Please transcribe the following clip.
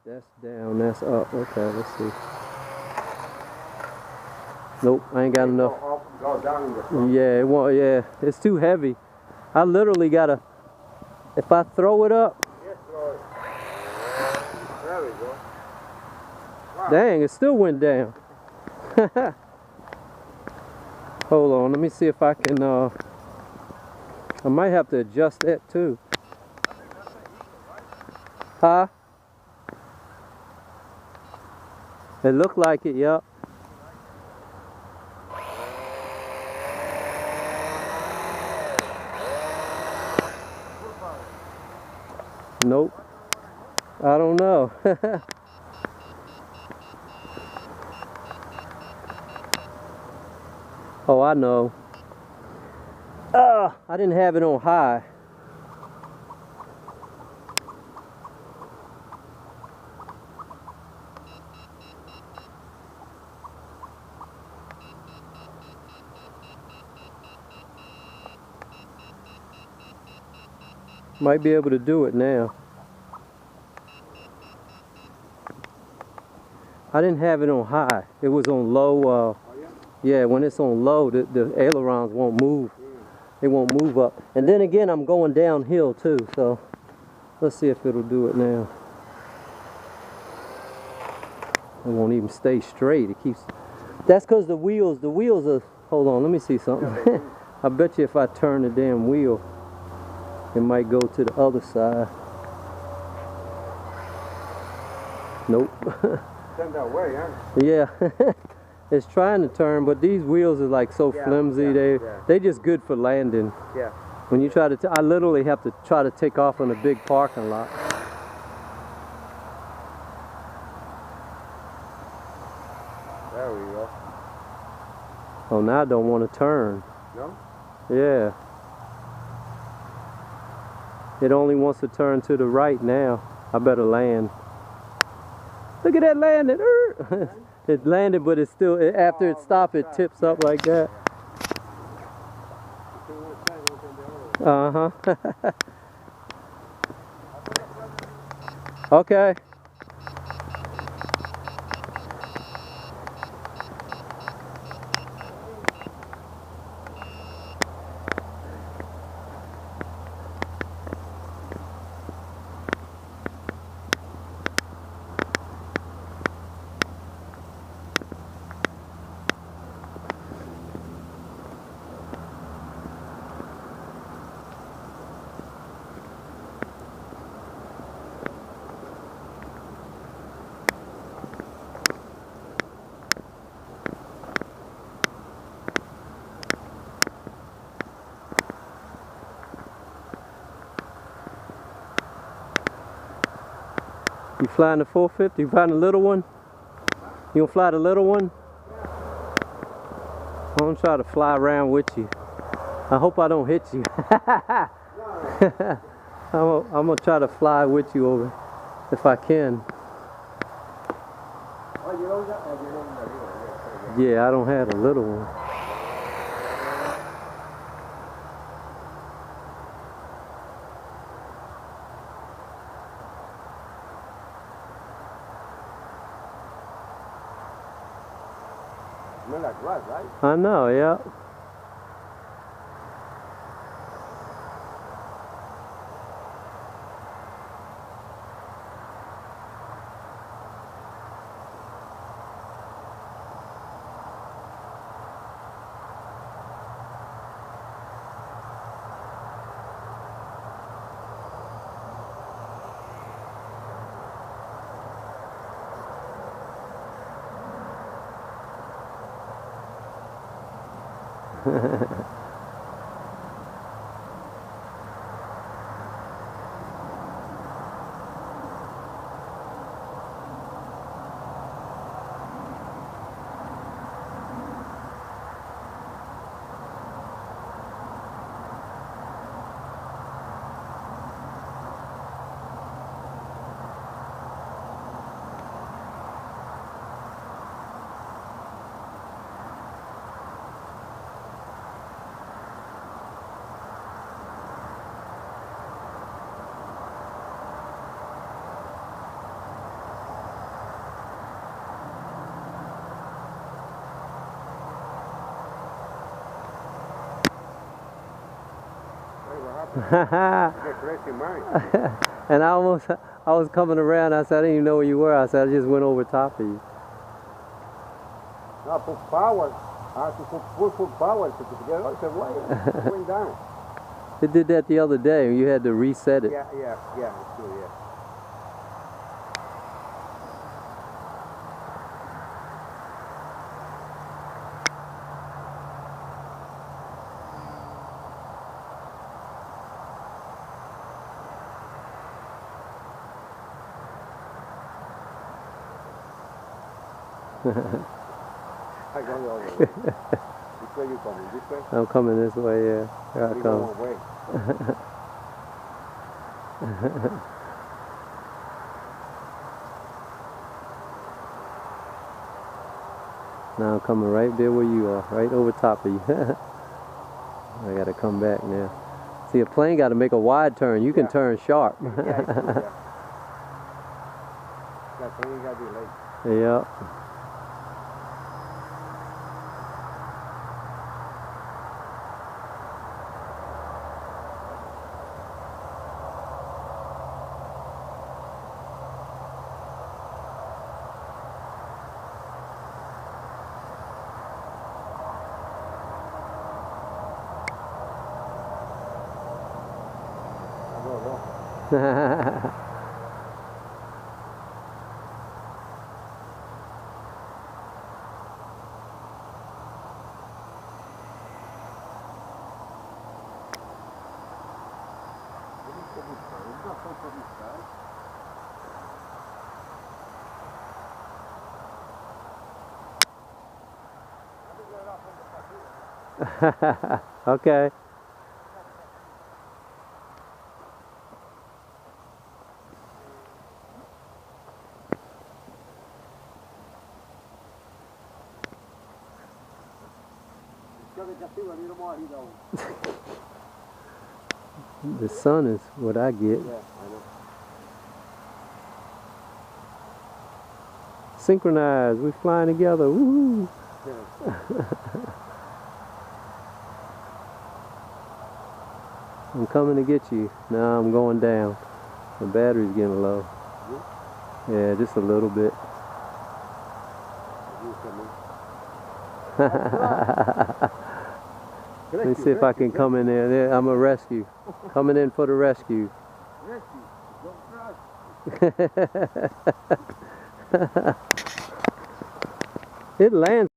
That's down, that's up. Okay, let's see. Nope, I ain't got enough. Go up, go down in the front. Yeah, it won't, yeah, it's too heavy. I literally gotta, if I throw it up, Yes, throw it. There we go. Wow. dang, it still went down. Hold on, let me see if I can, I might have to adjust that too. Huh? It looked like it, yup. Nope. I don't know. Oh, I know. I didn't have it on high. Might be able to do it now. I didn't have it on high. It was on low. Oh, Yeah, when it's on low, the ailerons won't move. They won't move up. And then again, I'm going downhill too, so let's see if it'll do it now. It won't even stay straight. It keeps. That's because the wheels are. Hold on, let me see something. I bet you if I turn the damn wheel, it might go to the other side. Nope. Turn that way, huh? Yeah. It's trying to turn, but these wheels are like so flimsy. They just good for landing. Yeah. When you try to, I literally have to try to take off on a big parking lot. There we go. Oh, now I don't want to turn. No? Yeah. It only wants to turn to the right now. I better land. Look at that landing. It landed, but it's still, after it stops, it tips up like that. Uh-huh. Okay. You flying the 450? You flying the little one? You gonna fly the little one? I'm gonna try to fly around with you. I hope I don't hit you. I'm gonna try to fly with you over, if I can. Yeah, I don't have a little one. Smell like grass, right? I know, yeah. Get crazy mind. And I was coming around. I said, I didn't even know where you were. I said, I just went over top of you. No, put power. I have to put full power to get it. I said, why? It went down. It did that the other day. You had to reset it. Yeah, it's true, yeah. I go the other way. Which way you coming? This way? I'm coming this way, yeah. Here I We come. go one way. Now I'm coming right there where you are, right over top of you. I gotta come back now. See, a plane gotta make a wide turn. You can turn sharp. Yeah, it's true, yeah. That plane gotta be late. Yep. Okay. The sun is what I get. Yeah, I know. Synchronized. We're flying together. Woo! I'm coming to get you. Now I'm going down. The battery's getting low. Yeah, just a little bit. Let me see if I can come in there. There, I'm a rescue. Coming in for the rescue. It lands.